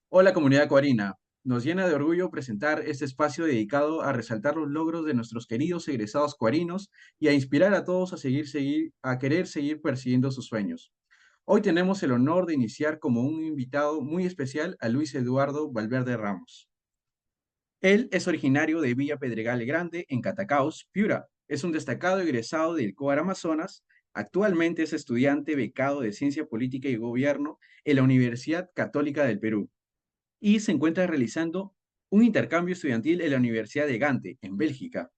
Hola comunidad coarina, nos llena de orgullo presentar este espacio dedicado a resaltar los logros de nuestros queridos egresados coarinos y a inspirar a todos a querer seguir persiguiendo sus sueños. Hoy tenemos el honor de iniciar como un invitado muy especial a Luis Eduardo Valverde Ramos. Él es originario de Villa Pedregal Grande, en Catacaos, Piura. Es un destacado egresado del COAR Amazonas. Actualmente es estudiante becado de Ciencia Política y Gobierno en la Universidad Católica del Perú y se encuentra realizando un intercambio estudiantil en la Universidad de Gante, en Bélgica.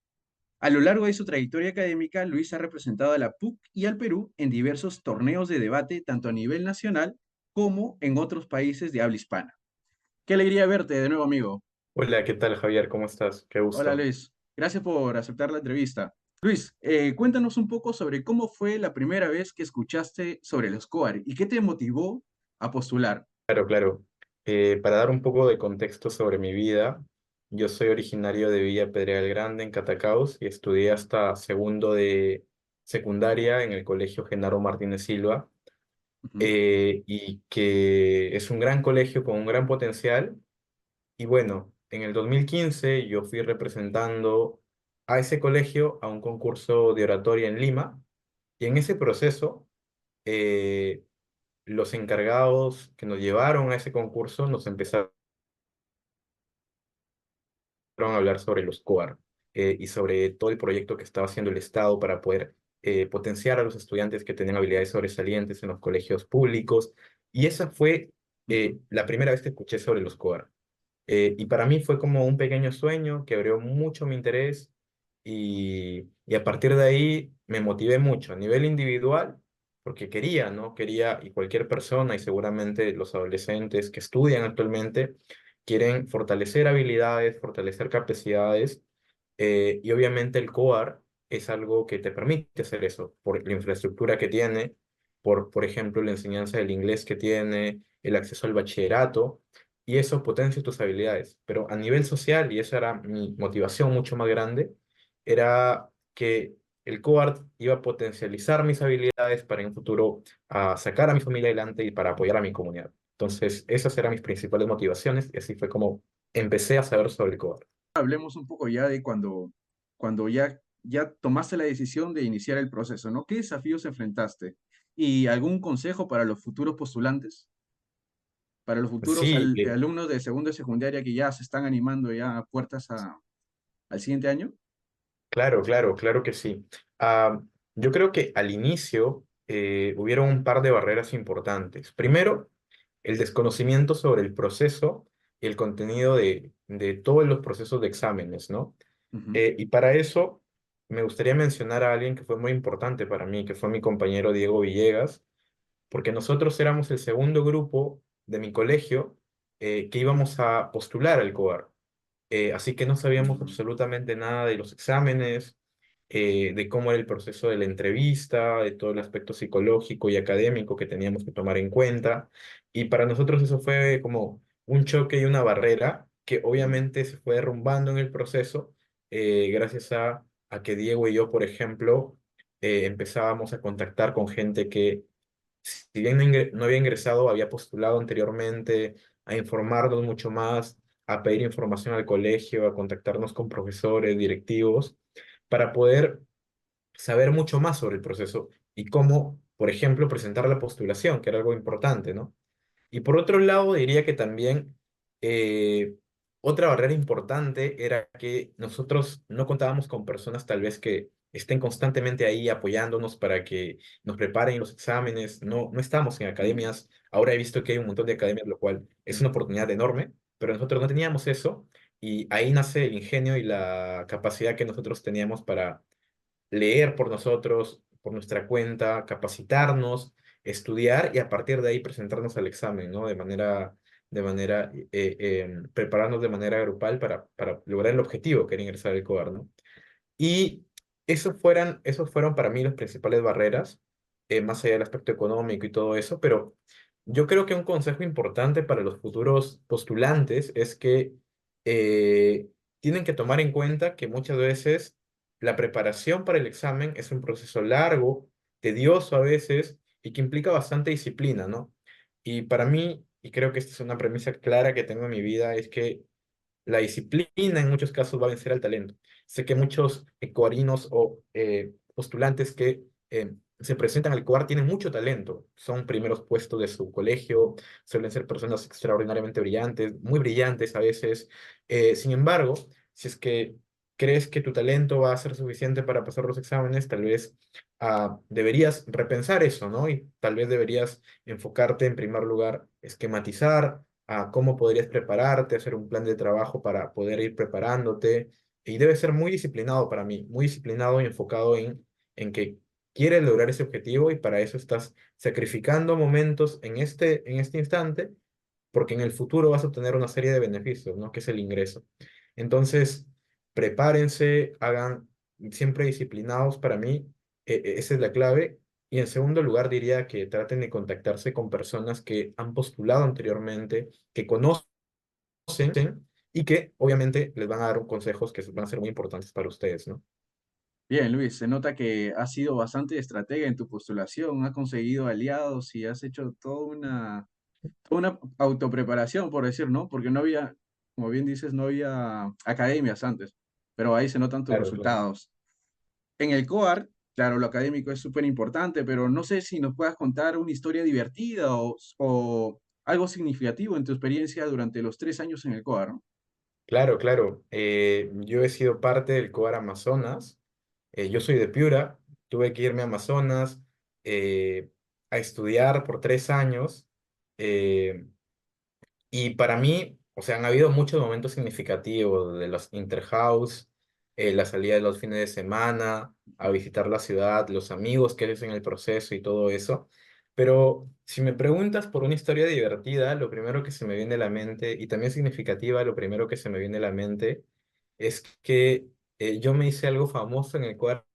A lo largo de su trayectoria académica, Luis ha representado a la PUC y al Perú en diversos torneos de debate, tanto a nivel nacional como en otros países de habla hispana. Qué alegría verte de nuevo, amigo. Hola, ¿qué tal, Javier? ¿Cómo estás? Qué Hola, gusto. Luis. Gracias por aceptar la entrevista. Luis, cuéntanos un poco sobre cómo fue la primera vez que escuchaste sobre los COAR y qué te motivó a postular. Claro, claro. Para dar un poco de contexto sobre mi vida, yo soy originario de Villa Pedregal Grande, en Catacaos, y estudié hasta segundo de secundaria en el Colegio Genaro Martínez Silva, Ujú, y que es un gran colegio con un gran potencial. Y bueno, en el 2015 yo fui representando a ese colegio a un concurso de oratoria en Lima, y en ese proceso eh, los encargados que nos llevaron a ese concurso nos empezaron a hablar sobre los COAR, y sobre todo el proyecto que estaba haciendo el Estado para poder potenciar a los estudiantes que tenían habilidades sobresalientes en los colegios públicos. Y esa fue ujú. la primera vez que escuché sobre los COAR. Y para mí fue como un pequeño sueño que abrió mucho mi interés, y a partir de ahí me motivé mucho a nivel individual porque quería, ¿no? Quería, y cualquier persona, y seguramente los adolescentes que estudian actualmente, quieren fortalecer habilidades, fortalecer capacidades, y obviamente el COAR es algo que te permite hacer eso, por la infraestructura que tiene, por ejemplo, la enseñanza del inglés que tiene, el acceso al bachillerato, y eso potencia tus habilidades. Pero a nivel social, y esa era mi motivación mucho más grande, era que el COAR iba a potencializar mis habilidades para en un futuro sacar a mi familia adelante y para apoyar a mi comunidad. Entonces, esas eran mis principales motivaciones, y así fue como empecé a saber sobre el COAR. Hablemos un poco ya de cuando ya tomaste la decisión de iniciar el proceso, ¿no? ¿Qué desafíos enfrentaste? ¿Y algún consejo para los futuros postulantes? Para los futuros Sí, alumnos de segundo y secundaria que ya se están animando ya a puertas al siguiente año. claro, claro, claro que sí. Ah, yo creo que al inicio hubieron un par de barreras importantes. Primero, el desconocimiento sobre el proceso y el contenido de todos los procesos de exámenes, ¿no? Ujú, Y para eso me gustaría mencionar a alguien que fue muy importante para mí, que fue mi compañero Diego Villegas, porque nosotros éramos el segundo grupo de mi colegio que íbamos a postular al COAR. Así que no sabíamos ujú. absolutamente nada de los exámenes, de cómo era el proceso de la entrevista, de todo el aspecto psicológico y académico que teníamos que tomar en cuenta. Y para nosotros eso fue como un choque y una barrera que Ujú. obviamente se fue derrumbando en el proceso, gracias a que Diego y yo, por ejemplo, empezábamos a contactar con gente que, si bien no había ingresado, había postulado anteriormente, a informarnos mucho más, a pedir información al colegio, a contactarnos con profesores, directivos, para poder saber mucho más sobre el proceso y cómo, por ejemplo, presentar la postulación, que era algo importante, ¿no? Y por otro lado, diría que también otra barrera importante era que nosotros no contábamos con personas tal vez que estén constantemente ahí apoyándonos para que nos preparen los exámenes. No, no estamos en Mm, academias. Ahora he visto que hay un montón de academias, lo cual es una oportunidad enorme, pero nosotros no teníamos eso, y ahí nace el ingenio y la capacidad que nosotros teníamos para leer por nosotros, por nuestra cuenta, capacitarnos, estudiar y a partir de ahí presentarnos al examen, ¿no? Prepararnos de manera grupal para lograr el objetivo que era ingresar al COAR, ¿no? Y esos fueron para mí las principales barreras, más allá del aspecto económico y todo eso, pero yo creo que un consejo importante para los futuros postulantes es que tienen que tomar en cuenta que muchas veces la preparación para el examen es un proceso largo, tedioso a veces, y que implica bastante disciplina, ¿no? Y para mí, y creo que esta es una premisa clara que tengo en mi vida, es que la disciplina en muchos casos va a vencer al talento. Sé que muchos ecuarinos o postulantes que se presentan al COAR tienen mucho talento, son primeros puestos de su colegio, suelen ser personas extraordinariamente brillantes, muy brillantes a veces. Sin embargo, si es que crees que tu talento va a ser suficiente para pasar los exámenes, tal vez deberías repensar eso, ¿no? Y tal vez deberías enfocarte en primer lugar, esquematizar a cómo podrías prepararte, hacer un plan de trabajo para poder ir preparándote. Y debe ser muy disciplinado para mí, muy disciplinado y enfocado en que quieres lograr ese objetivo y para eso estás sacrificando momentos en este instante, porque en el futuro vas a obtener una serie de beneficios, ¿no? Que es el ingreso. Entonces, prepárense, hagan siempre disciplinados para mí, esa es la clave. Y en segundo lugar, diría que traten de contactarse con personas que han postulado anteriormente, que conocen y que obviamente les van a dar consejos que van a ser muy importantes para ustedes, ¿no? Bien, Luis, se nota que has sido bastante estratega en tu postulación, has conseguido aliados y has hecho toda una autopreparación, por decir, ¿no? Porque no había, como bien dices, no había academias antes, pero ahí se notan tus Claro, claro. resultados. En el COAR, claro, lo académico es súper importante, pero no sé si nos puedas contar una historia divertida o algo significativo en tu experiencia durante los 3 años en el COAR, ¿no? Claro, claro. Yo he sido parte del COAR Amazonas. Yo soy de Piura. Tuve que irme a Amazonas eh, a estudiar por 3 años. eh, Y para mí, o sea, han habido muchos momentos significativos de los interhouse, la salida de los fines de semana, a visitar la ciudad, los amigos que haces en el proceso y todo eso. Pero si me preguntas por una historia divertida, lo primero que se me viene a la mente, y también significativa, lo primero que se me viene a la mente, es que yo me hice algo famoso en el cuadro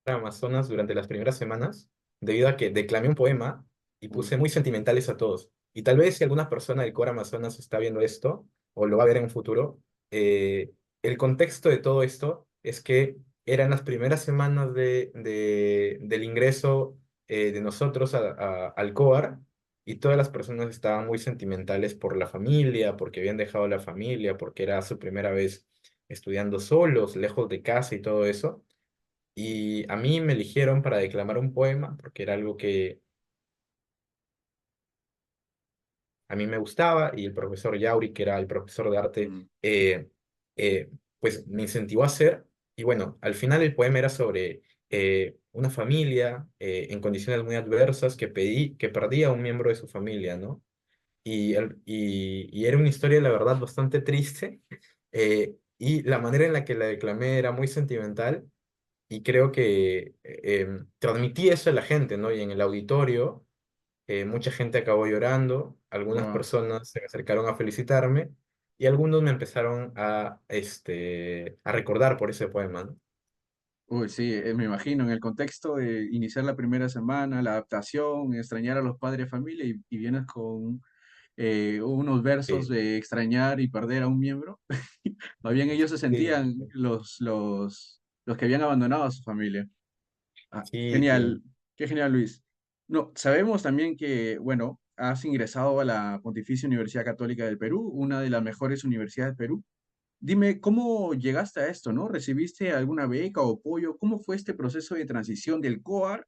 Amazonas durante las primeras semanas, debido a que declamé un poema y Uy, puse muy sentimentales a todos. Y tal vez si alguna persona del Coro Amazonas está viendo esto, o lo va a ver en un futuro, el contexto de todo esto es que eran las primeras semanas del ingreso de nosotros al COAR, y todas las personas estaban muy sentimentales por la familia, porque habían dejado la familia, porque era su primera vez estudiando solos, lejos de casa y todo eso. Y a mí me eligieron para declamar un poema porque era algo que a mí me gustaba y el profesor Yauri, que era el profesor de arte, mm, eh, pues me incentivó a hacer. Y bueno, al final el poema era sobre una familia en condiciones muy adversas que perdía a un miembro de su familia, ¿no? Y era una historia, la verdad, bastante triste. Y la manera en la que la declamé era muy sentimental. Y creo que transmití eso a la gente, ¿no? Y en el auditorio, mucha gente acabó llorando, algunas wow. personas se me acercaron a felicitarme y algunos me empezaron a recordar por ese poema, ¿no? Uy, sí, me imagino, en el contexto de iniciar la primera semana, la adaptación, extrañar a los padres de familia y vienes con unos versos Sí, de extrañar y perder a un miembro. Más bien ellos se sí, sentían los que habían abandonado a su familia. Ah, sí, sí. genial, qué genial, Luis. No, sabemos también que, bueno, has ingresado a la Pontificia Universidad Católica del Perú, una de las mejores universidades del Perú. Dime, ¿cómo llegaste a esto, no? ¿Recibiste alguna beca o apoyo? ¿Cómo fue este proceso de transición del COAR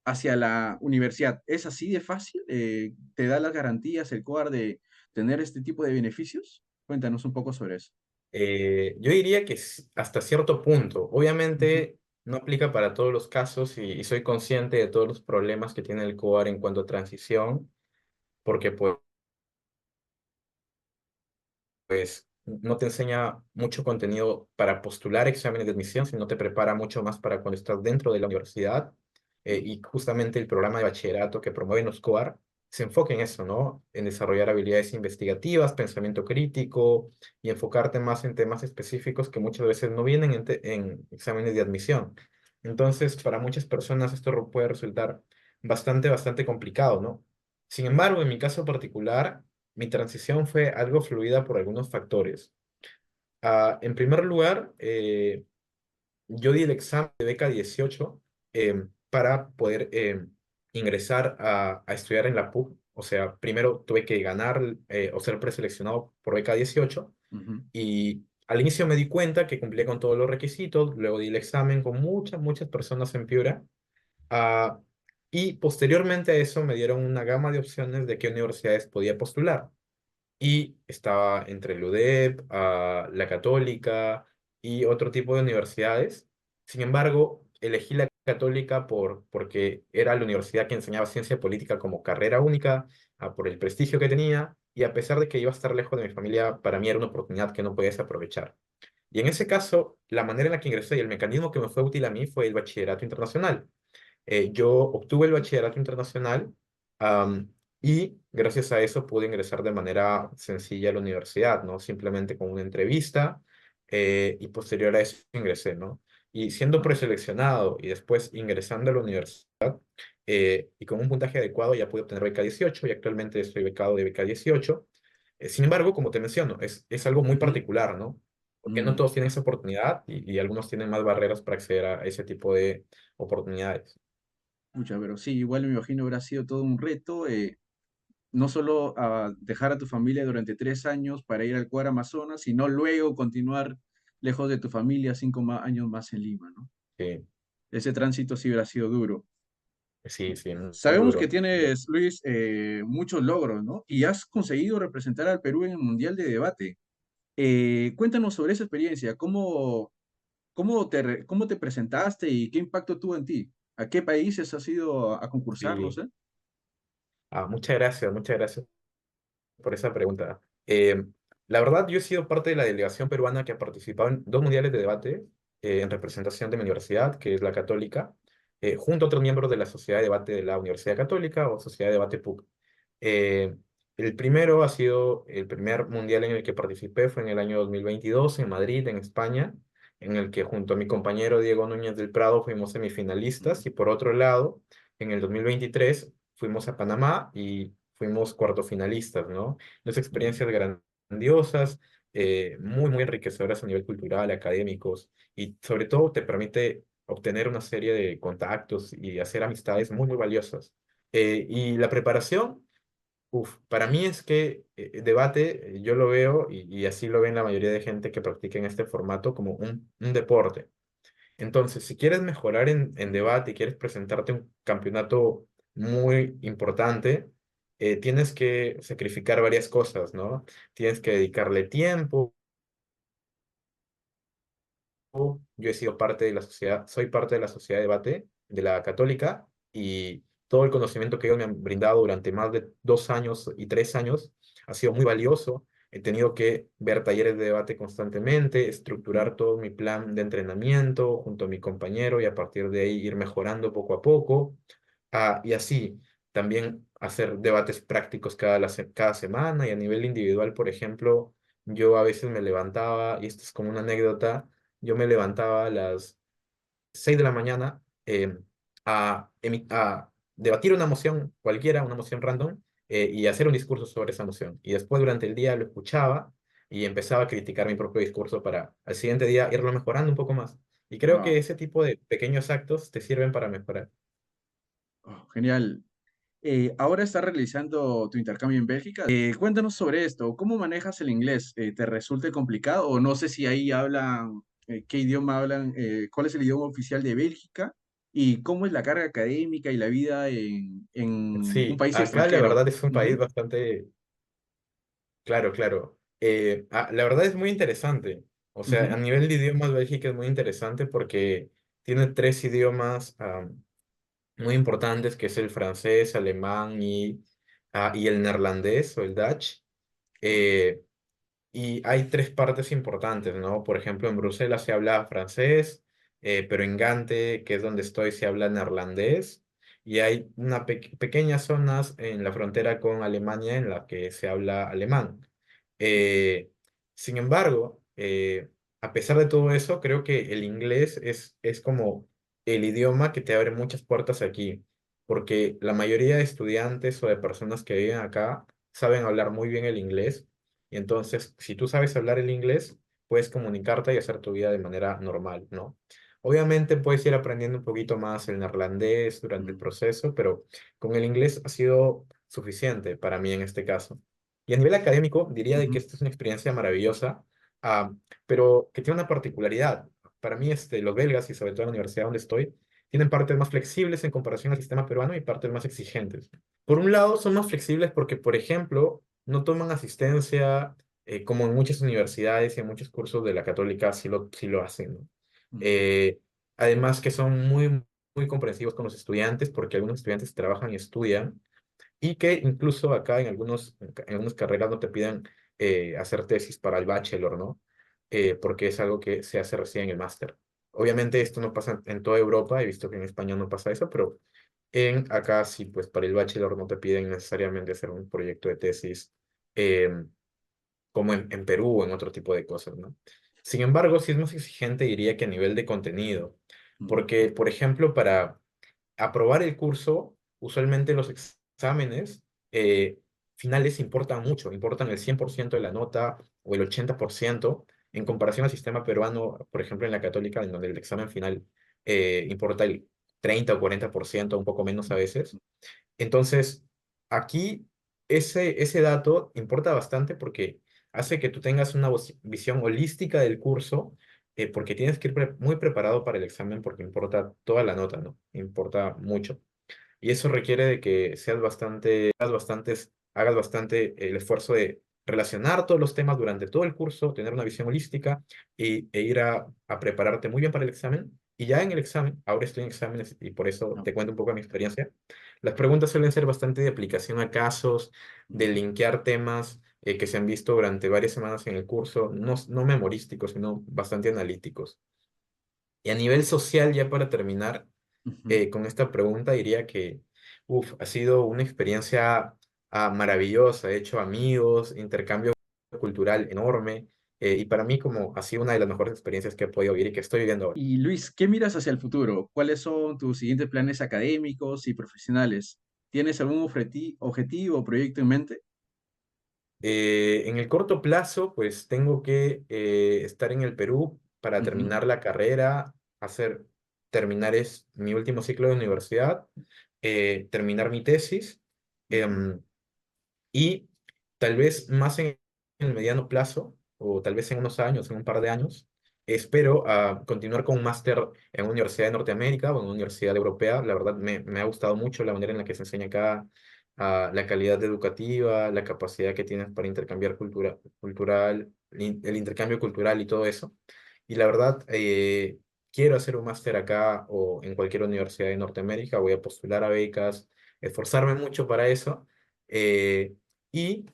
hacia la universidad? ¿Es así de fácil? ¿Te da las garantías el COAR de tener este tipo de beneficios? Cuéntanos un poco sobre eso. Yo diría que hasta cierto punto. Ujú. Obviamente no aplica para todos los casos y soy consciente de todos los problemas que tiene el COAR en cuanto a transición, porque pues no te enseña mucho contenido para postular exámenes de admisión, sino te prepara mucho más para cuando estás dentro de la universidad. Y justamente el programa de bachillerato que promueven los COAR se enfoca en eso, ¿no? En desarrollar habilidades investigativas, pensamiento crítico y enfocarte más en temas específicos que muchas veces no vienen en exámenes de admisión. Entonces, para muchas personas esto puede resultar bastante complicado, ¿no? Sin embargo, en mi caso particular, mi transición fue algo fluida por algunos factores. En primer lugar, yo di el examen de beca 18 para poder ingresar a estudiar en la PUC. O sea, primero tuve que ganar o ser preseleccionado por beca 18 Ujú. y al inicio me di cuenta que cumplía con todos los requisitos, luego di el examen con muchas personas en Piura. ah, y posteriormente a eso me dieron una gama de opciones de qué universidades podía postular y estaba entre el UDEP, la Católica y otro tipo de universidades. Sin embargo, elegí la Católica porque era la universidad que enseñaba ciencia política como carrera única, por el prestigio que tenía, y a pesar de que iba a estar lejos de mi familia, para mí era una oportunidad que no podía desaprovechar. Y en ese caso, la manera en la que ingresé y el mecanismo que me fue útil a mí fue el bachillerato internacional. Yo obtuve el bachillerato internacional, am, y gracias a eso pude ingresar de manera sencilla a la universidad, ¿no? Simplemente con una entrevista, y posterior a eso ingresé, ¿no? Y siendo preseleccionado y después ingresando a la universidad, y con un puntaje adecuado ya pude obtener beca 18 y actualmente estoy becado de beca 18. Sin embargo, como te menciono, es algo muy Ujú. particular, ¿no? Porque no Mm, todos tienen esa oportunidad y algunos tienen más barreras para acceder a ese tipo de oportunidades. Pucha, pero sí, igual me imagino habrá sido todo un reto, no solo dejar a tu familia durante 3 años para ir al Cuadra Amazonas, sino luego continuar lejos de tu familia 5 años más en Lima, ¿no? Sí, Ese tránsito sí hubiera sido duro. sí, sí, muy Sabemos que duro. tienes, Luis, muchos logros, ¿no? Y has conseguido representar al Perú en el Mundial de Debate. Cuéntanos sobre esa experiencia, cómo te presentaste y qué impacto tuvo en ti. ¿A qué países has ido a concursar? No Sí. sé. Muchas gracias por esa pregunta. La verdad, yo he sido parte de la delegación peruana que ha participado en dos mundiales de debate, en representación de mi universidad, que es la Católica, junto a otros miembros de la Sociedad de Debate de la Universidad Católica o Sociedad de Debate PUC. Eh, el primero ha sido el primer mundial en el que participé, fue en el año 2022 en Madrid, en España, en el que junto a mi compañero Diego Núñez del Prado fuimos semifinalistas, y por otro lado, en el 2023 fuimos a Panamá y fuimos cuartofinalistas, ¿no? Dos experiencias grandiosas, muy enriquecedoras a nivel cultural, académicos, y sobre todo te permite obtener una serie de contactos y hacer amistades muy valiosas. Y la preparación, para mí es que debate, yo lo veo y así lo ven la mayoría de gente que practica en este formato como un deporte. Entonces, si quieres mejorar en debate y quieres presentarte un campeonato muy importante, tienes que sacrificar varias cosas, ¿no? Tienes que dedicarle tiempo. Yo he sido parte de la sociedad, soy parte de la sociedad de debate de la Católica, y todo el conocimiento que ellos me han brindado durante más de 2 años y 3 años ha sido muy valioso. He tenido que ver talleres de debate constantemente, Mm. estructurar todo mi plan de entrenamiento junto a mi compañero y a partir de ahí ir mejorando poco a poco. Y así también hacer debates prácticos cada semana, y a nivel individual, por ejemplo, yo a veces me levantaba, y esto es como una anécdota, yo me levantaba a las 6 de la mañana, a debatir una moción cualquiera, una moción random, y hacer un discurso sobre esa moción. Y después durante el día lo escuchaba y empezaba a criticar mi propio discurso para al siguiente día irlo mejorando un poco más. Y creo que Wow. ese tipo de pequeños actos te sirven para mejorar. Oh, genial. Ahora estás realizando tu intercambio en Bélgica. Cuéntanos sobre esto. ¿Cómo manejas el inglés? ¿Te resulta complicado? O no sé si ahí hablan, qué idioma hablan, cuál es el idioma oficial de Bélgica y cómo es la carga académica y la vida en un Sí, país acá la extranjero. verdad es un país Ujú, bastante. Claro, claro. La verdad es muy interesante. O sea, a ujú. nivel de idiomas, Bélgica es muy interesante porque tiene tres idiomas muy importantes, que es el francés, alemán y el neerlandés o el Dutch. Eh, y hay tres partes importantes, ¿no? Por ejemplo, en Bruselas se habla francés, pero en Gante, que es donde estoy, se habla neerlandés. Y hay pequeñas zonas en la frontera con Alemania en la que se habla alemán. Eh, Sin embargo, a pesar de todo eso, creo que el inglés es como el idioma que te abre muchas puertas aquí, porque la mayoría de estudiantes o de personas que viven acá saben hablar muy bien el inglés, y entonces si tú sabes hablar el inglés, puedes comunicarte y hacer tu vida de manera normal, ¿no? Obviamente puedes ir aprendiendo un poquito más el neerlandés durante el Mm, proceso, pero con el inglés ha sido suficiente para mí en este caso. Y a nivel académico, diría de que ujú, esta es una experiencia maravillosa, ah, pero que tiene una particularidad. Para mí, los belgas y sobre todo la universidad donde estoy, tienen partes más flexibles en comparación al sistema peruano y partes más exigentes. Por un lado, son más flexibles porque, por ejemplo, no toman asistencia como en muchas universidades y en muchos cursos de la católica sí lo hacen, ¿no? ujú, Eh, Además que son muy comprensivos con los estudiantes porque algunos estudiantes trabajan y estudian y que incluso acá en algunas carreras no te piden hacer tesis para el bachelor, ¿no? Porque es algo que se hace recién en el máster. Obviamente esto no pasa en toda Europa, he visto que en España no pasa eso, pero acá sí, pues para el bachelor no te piden necesariamente hacer un proyecto de tesis em, como en Perú o en otro tipo de cosas, ¿no? Sin embargo, sí es más exigente, diría que a nivel de contenido, mm, porque, por ejemplo, para aprobar el curso, usualmente los exámenes eh, finales importan el 100% de la nota o el 80% en comparación al sistema peruano, por ejemplo, en la Católica, en donde el examen final importa el 30 o 40%, un poco menos a veces. Entonces, aquí ese dato importa bastante porque hace que tú tengas una visión holística del curso, porque tienes que ir muy preparado para el examen porque importa toda la nota, ¿no? Importa mucho. Y eso requiere de que hagas bastante el esfuerzo de relacionar todos los temas durante todo el curso, tener una visión holística e ir a prepararte muy bien para el examen. Y ya en el examen, ahora estoy en exámenes y por eso no, te cuento un poco de mi experiencia, las preguntas suelen ser bastante de aplicación a casos, de ujú, linkear temas que se han visto durante varias semanas en el curso, no memorísticos, sino bastante analíticos. Y a nivel social, ya para terminar, ujú. con esta pregunta diría que ha sido una experiencia maravillosa. He hecho amigos, intercambio cultural enorme. Y para mí como ha sido una de las mejores experiencias que he podido vivir y que estoy viviendo ahora. Y Luis, ¿qué miras hacia el futuro? ¿Cuáles son tus siguientes planes académicos y profesionales? ¿Tienes algún objetivo o proyecto en mente? En el corto plazo, pues tengo que estar en el Perú para Ujú, terminar la carrera, terminar mi último ciclo de universidad, terminar mi tesis. ujú, em, Y tal vez más en el mediano plazo, o tal vez en unos años, en un par de años, espero continuar con un máster en una universidad de Norteamérica o en una universidad europea. La verdad me ha gustado mucho la manera en la que se enseña acá, la calidad educativa, la capacidad que tienes para intercambiar el intercambio cultural y todo eso. Y la verdad, quiero hacer un máster acá o en cualquier universidad de Norteamérica. Voy a postular a becas, esforzarme mucho para eso. Eh, y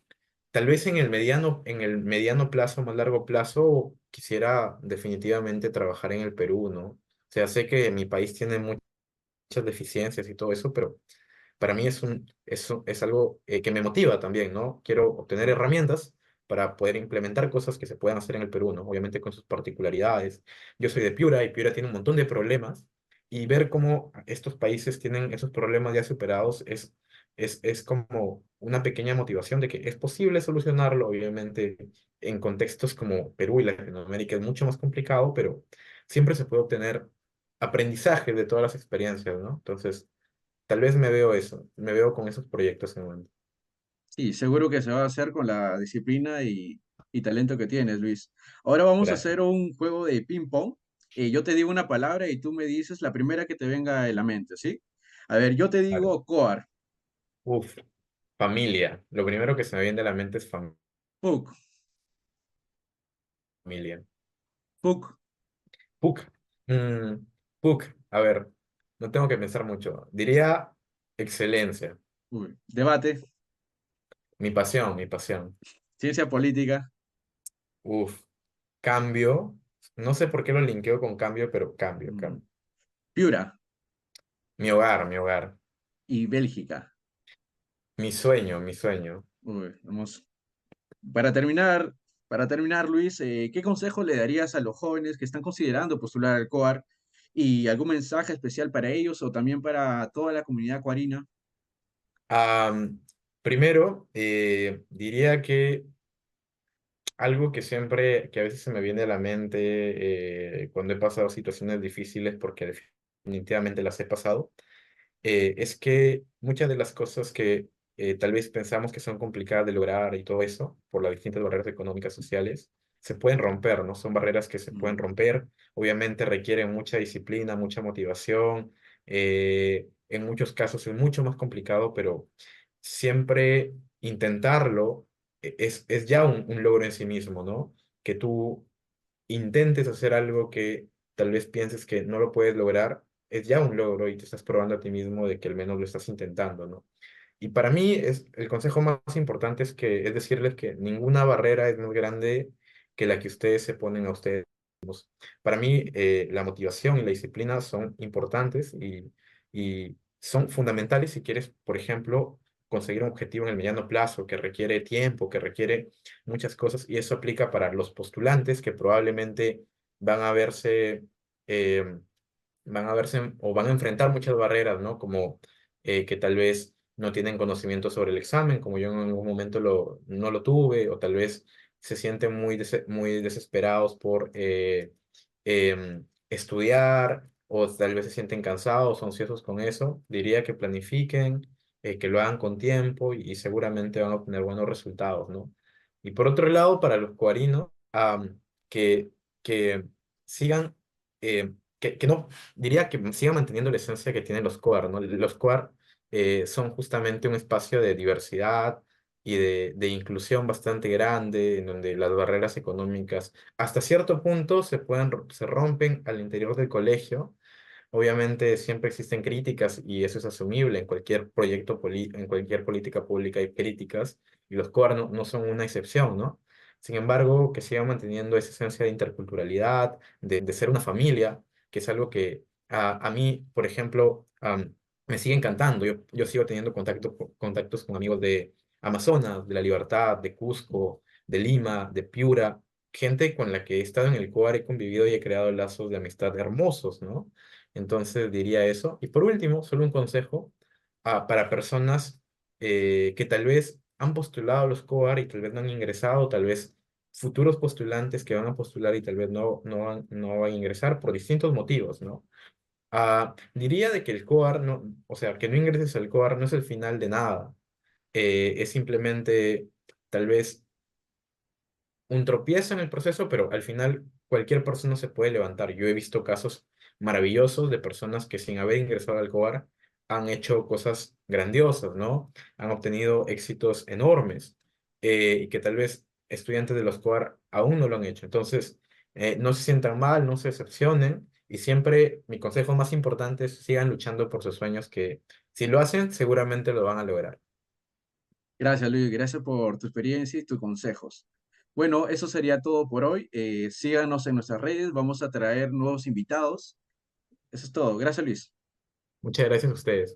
tal vez en el mediano plazo, más largo plazo, quisiera definitivamente trabajar en el Perú, ¿no? O sea, sé que mi país tiene muchas deficiencias y todo eso, pero para mí es algo que me motiva también, ¿no? Quiero obtener herramientas para poder implementar cosas que se puedan hacer en el Perú, ¿no? Obviamente con sus particularidades. Yo soy de Piura y Piura tiene un montón de problemas y ver cómo estos países tienen esos problemas ya superados es como una pequeña motivación de que es posible solucionarlo, obviamente en contextos como Perú y Latinoamérica es mucho más complicado, pero siempre se puede obtener aprendizaje de todas las experiencias, ¿no? Entonces, tal vez me veo con esos proyectos en mente. sí, seguro que se va a hacer con la disciplina y talento que tienes, Luis. Ahora vamos a Gracias. hacer un juego de ping pong. Yo te digo una palabra y tú me dices la primera que te venga a la mente, ¿sí? A ver, yo te Vale. digo coar, Uf, familia. Lo primero que se me viene a la mente es puk, familia. puk, Puc. Mm, Puc. A ver, no tengo que pensar mucho. Diría excelencia. uy, debate, Mi pasión, mi pasión. ciencia política, Uf, cambio. No sé por qué lo linkeo con cambio, pero cambio, mm, cambio. Piura Mi hogar, mi hogar. y Bélgica. Mi sueño, mi sueño. Uy, vamos. Para terminar, para terminar, Luis, ¿qué consejo le darías a los jóvenes que están considerando postular al COAR y algún mensaje especial para ellos o también para toda la comunidad cuarina? Primero, diría que algo que siempre, que a veces se me viene a la mente cuando he pasado situaciones difíciles, porque definitivamente las he pasado, es que muchas de las cosas que tal vez pensamos que son complicadas de lograr y todo eso, por las distintas barreras económicas, sociales, se pueden romper, ¿no? Son barreras que se pueden Mm. romper, obviamente requieren mucha disciplina, mucha motivación, en muchos casos es mucho más complicado, pero siempre intentarlo es ya un logro en sí mismo, ¿no? Que tú intentes hacer algo que tal vez pienses que no lo puedes lograr, es ya un logro y te estás probando a ti mismo de que al menos lo estás intentando, ¿no? Y para mí el consejo más importante es decirles que ninguna barrera es más grande que la que ustedes se ponen a ustedes. Para mí, la motivación y la disciplina son importantes y son fundamentales si quieres, por ejemplo, conseguir un objetivo en el mediano plazo que requiere tiempo, que requiere muchas cosas, y eso aplica para los postulantes que probablemente van a verse, eh, van a verse o van a enfrentar muchas barreras, ¿no? Como que tal vez no tienen conocimiento sobre el examen, como yo en algún momento no lo tuve, o tal vez se sienten muy desesperados por estudiar, o tal vez se sienten cansados o ansiosos con eso. Diría que planifiquen, que lo hagan con tiempo y seguramente van a obtener buenos resultados, ¿no? Y por otro lado, para los cuarinos, que, que sigan, que no, diría que sigan manteniendo la esencia que tienen los COAR, ¿no? Los COAR son justamente un espacio de diversidad y de inclusión bastante grande, en donde las barreras económicas hasta cierto punto se rompen al interior del colegio. Obviamente siempre existen críticas y eso es asumible en cualquier en cualquier política pública hay críticas y los COAR no son una excepción, ¿no? Sin embargo, que sigan manteniendo esa esencia de interculturalidad, de ser una familia, que es algo que a mí, por ejemplo, me sigue encantando. Yo sigo teniendo contactos con amigos de Amazonas, de La Libertad, de Cusco, de Lima, de Piura, gente con la que he estado en el COAR, he convivido y he creado lazos de amistad hermosos, ¿no? Entonces diría eso. Y por último, solo un consejo para personas que tal vez han postulado a los COAR y tal vez no han ingresado, tal vez futuros postulantes que van a postular y tal vez no van a ingresar por distintos motivos, ¿no? Diría de que el COAR, no, o sea, que no ingreses al COAR no es el final de nada. Es simplemente tal vez un tropiezo en el proceso, pero al final cualquier persona se puede levantar. Yo he visto casos maravillosos de personas que sin haber ingresado al COAR han hecho cosas grandiosas, ¿no? Han obtenido éxitos enormes y que tal vez estudiantes de los COAR aún no lo han hecho. Entonces, no se sientan mal, no se decepcionen y siempre mi consejo más importante es sigan luchando por sus sueños que si lo hacen seguramente lo van a lograr. Gracias, Luis. Gracias por tu experiencia y tus consejos. Bueno, eso sería todo por hoy. Síganos en nuestras redes. Vamos a traer nuevos invitados. Eso es todo. Gracias, Luis. Muchas gracias a ustedes.